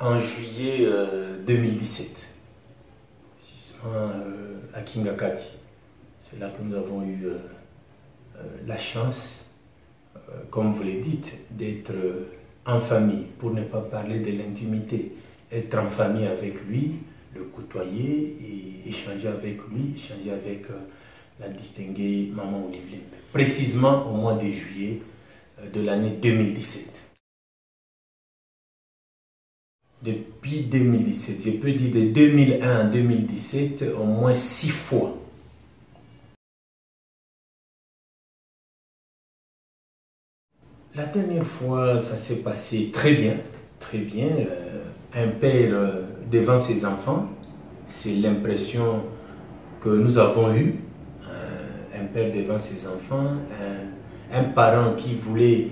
en juillet 2017, à Kingakati. C'est là que nous avons eu la chance, comme vous le dites, d'être en famille, pour ne pas parler de l'intimité, être en famille avec lui, le côtoyer et échanger avec lui, échanger avec la distinguée Maman Olive Lembe, précisément au mois de juillet de l'année 2017. Depuis 2017, je peux dire de 2001 à 2017, au moins 6 fois. La dernière fois, ça s'est passé très bien, très bien. Un père devant ses enfants, c'est l'impression que nous avons eue. Un père devant ses enfants, un parent qui voulait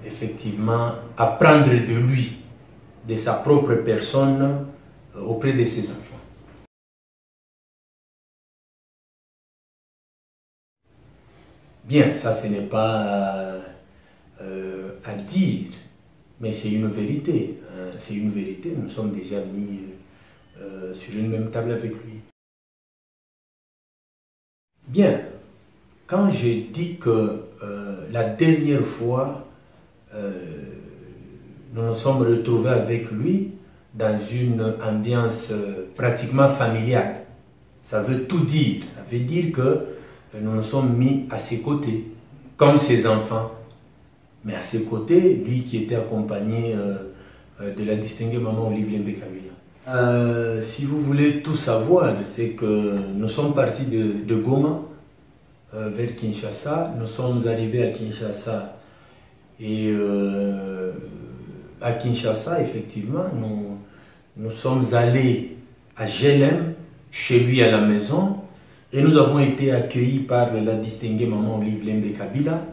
effectivement apprendre de lui, de sa propre personne, auprès de ses enfants. Bien, ça ce n'est pas à dire, mais c'est une vérité. C'est une vérité, nous sommes déjà mis sur une même table avec lui. Bien, quand j'ai dit que la dernière fois, nous nous sommes retrouvés avec lui dans une ambiance pratiquement familiale, ça veut tout dire. Ça veut dire que nous nous sommes mis à ses côtés, comme ses enfants. Mais à ses côtés, lui qui était accompagné de la distinguée Maman Olive Lembe Kabila. Si vous voulez tout savoir, c'est que nous sommes partis de Goma vers Kinshasa. Nous sommes arrivés à Kinshasa. Et à Kinshasa, effectivement, nous sommes allés à Gelem, chez lui à la maison. Et nous avons été accueillis par la distinguée Maman Olive Lembe Kabila.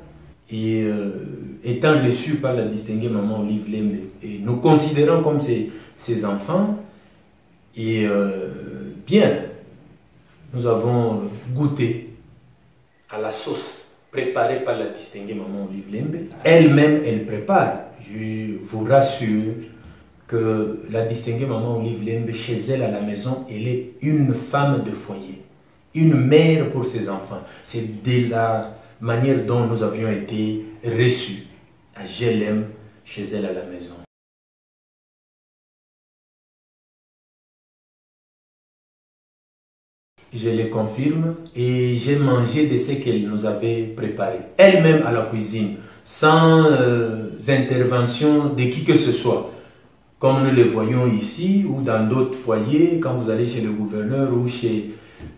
Et étant reçus par la distinguée Maman Olive Lembe, et nous considérons comme ses enfants, et bien, nous avons goûté à la sauce préparée par la distinguée Maman Olive Lembe. Elle-même, elle prépare. Je vous rassure que la distinguée Maman Olive Lembe, chez elle à la maison, elle est une femme de foyer, une mère pour ses enfants. C'est de la manière dont nous avions été reçus à Gelem, chez elle à la maison. Je le confirme et j'ai mangé de ce qu'elle nous avait préparé, elle-même à la cuisine, sans intervention de qui que ce soit. Comme nous le voyons ici ou dans d'autres foyers, quand vous allez chez le gouverneur ou chez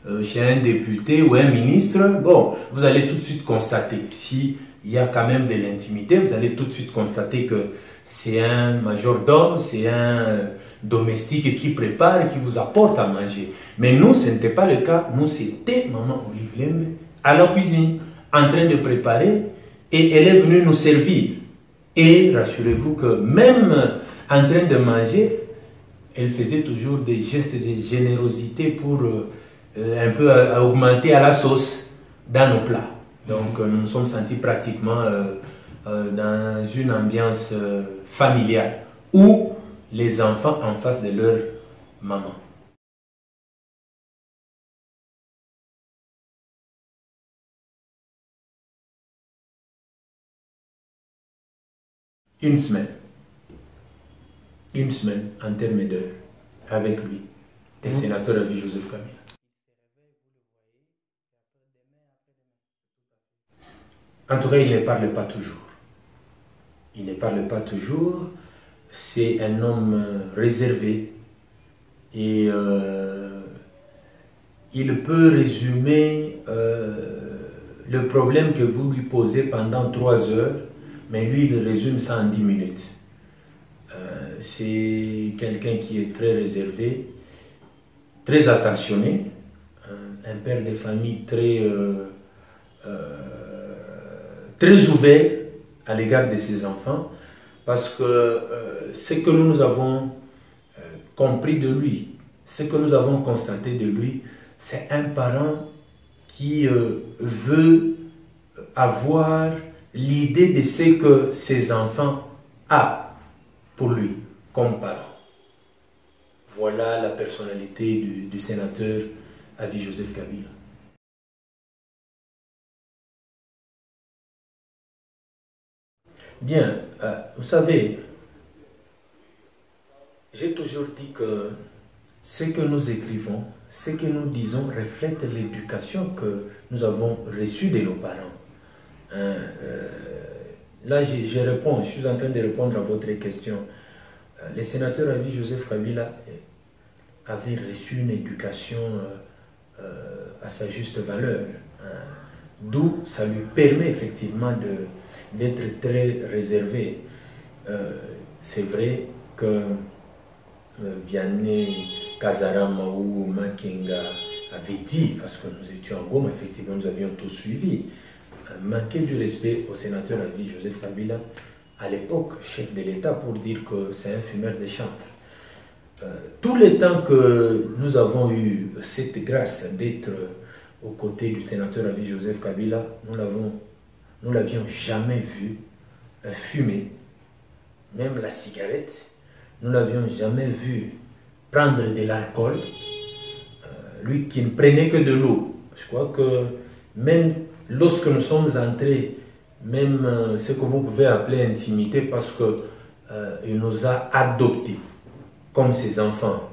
un député ou un ministre, bon, vous allez tout de suite constater, s'il y a quand même de l'intimité, vous allez tout de suite constater que c'est un majordome, c'est un domestique qui prépare, qui vous apporte à manger. Mais nous, ce n'était pas le cas. Nous, c'était Maman Olive Lembe à la cuisine, en train de préparer, et elle est venue nous servir. Et rassurez-vous que même en train de manger, elle faisait toujours des gestes de générosité pour un peu augmenter à la sauce dans nos plats. Donc nous nous sommes sentis pratiquement dans une ambiance familiale où les enfants en face de leur maman. Une semaine en termes d'heures avec lui, le sénateur à vie Joseph Kabila. En tout cas, il ne parle pas toujours. Il ne parle pas toujours. C'est un homme réservé et il peut résumer le problème que vous lui posez pendant 3 heures, mais lui, il résume ça en 10 minutes. C'est quelqu'un qui est très réservé, très attentionné, un père de famille très ouvert à l'égard de ses enfants, parce que ce que nous avons compris de lui, ce que nous avons constaté de lui, c'est un parent qui veut avoir l'idée de ce que ses enfants ont pour lui comme parent. Voilà la personnalité du sénateur Avi Joseph Kabila. Bien, vous savez, j'ai toujours dit que ce que nous écrivons, ce que nous disons reflète l'éducation que nous avons reçue de nos parents. Là, je réponds, je suis en train de répondre à votre question. Le sénateur Avi Joseph Kabila avait reçu une éducation à sa juste valeur, d'où ça lui permet effectivement d'être très réservé. C'est vrai que Vianney Kazarama ou Makenga avait dit, parce que nous étions en Goma, effectivement nous avions tous suivi, manquer du respect au sénateur Avi Joseph Kabila, à l'époque chef de l'État, pour dire que c'est un fumeur de chanvre. Tout le temps que nous avons eu cette grâce d'être aux côtés du sénateur Avi Joseph Kabila, nous l'avions jamais vu fumer, même la cigarette. Nous l'avions jamais vu prendre de l'alcool. Lui qui ne prenait que de l'eau. Je crois que même lorsque nous sommes entrés, même ce que vous pouvez appeler intimité, parce qu'il nous a adoptés comme ses enfants.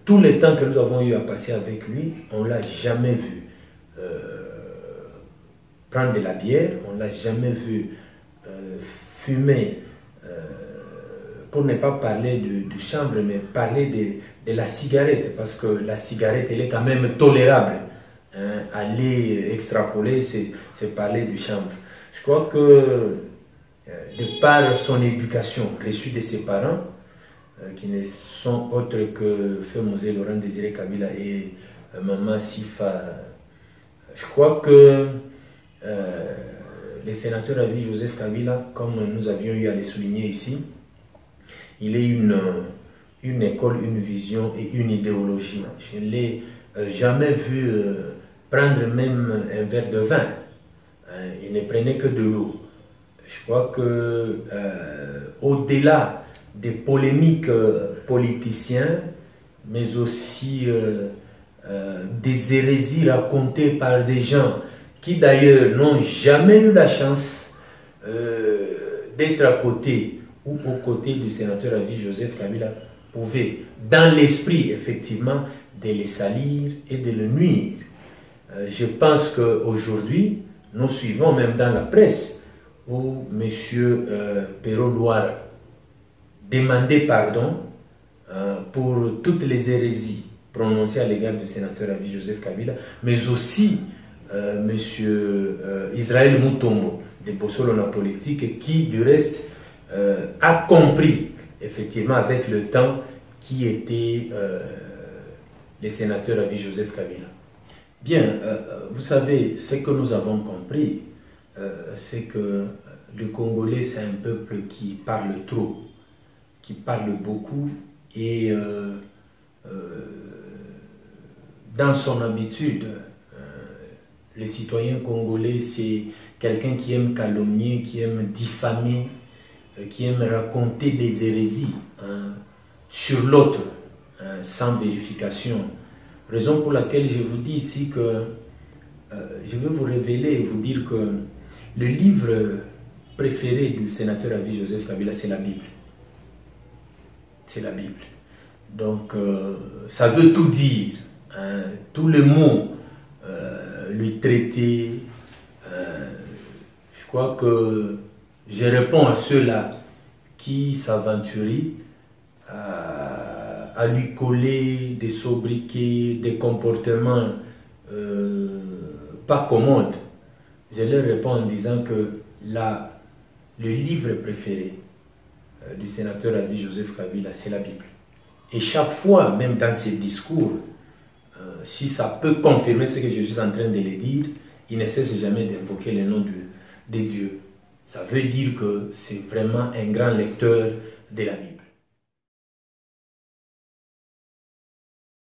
Tout le temps que nous avons eu à passer avec lui, on ne l'a jamais vu prendre de la bière, on ne l'a jamais vu fumer, pour ne pas parler du chanvre, mais parler de la cigarette, parce que la cigarette, elle est quand même tolérable. Aller extrapoler, c'est parler du chanvre. Je crois que de par son éducation reçue de ses parents, qui ne sont autres que Feu Mosé Laurent Désiré Kabila et Maman Sifa, je crois que le sénateur Avi Joseph Kabila, comme nous avions eu à le souligner ici, il est une école, une vision et une idéologie. Je ne l'ai jamais vu prendre même un verre de vin. Il ne prenait que de l'eau. Je crois que au-delà des polémiques politiciens, mais aussi des hérésies racontées par des gens qui d'ailleurs n'ont jamais eu la chance d'être à côté ou aux côtés du sénateur Avi Joseph Kabila, pouvaient, dans l'esprit effectivement, de les salir et de le nuire. Je pense qu'aujourd'hui, nous suivons même dans la presse où M. Perrault-Louara demandait pardon pour toutes les hérésies prononcées à l'égard du sénateur Avi Joseph Kabila, mais aussi M. Israël Mutombo de Bossolona Politique, qui du reste a compris effectivement avec le temps qui était le sénateur Avi Joseph Kabila. Bien, vous savez, ce que nous avons compris, c'est que le Congolais, c'est un peuple qui parle trop, qui parle beaucoup, et dans son habitude, le citoyen congolais, c'est quelqu'un qui aime calomnier, qui aime diffamer, qui aime raconter des hérésies sur l'autre, sans vérification. Raison pour laquelle je vous dis ici que je vais vous révéler et vous dire que le livre préféré du sénateur Avi Joseph Kabila, c'est la Bible. C'est la Bible. Donc, ça veut tout dire. Tous les mots lui traiter. Je crois que je réponds à ceux-là qui s'aventurent à lui coller des sobriquets, des comportements pas commodes. Je leur réponds en disant que le livre préféré du sénateur Avi Joseph Kabila, c'est la Bible. Et chaque fois, même dans ses discours, si ça peut confirmer ce que je suis en train de le dire, il ne cesse jamais d'invoquer le nom de Dieu. Ça veut dire que c'est vraiment un grand lecteur de la Bible.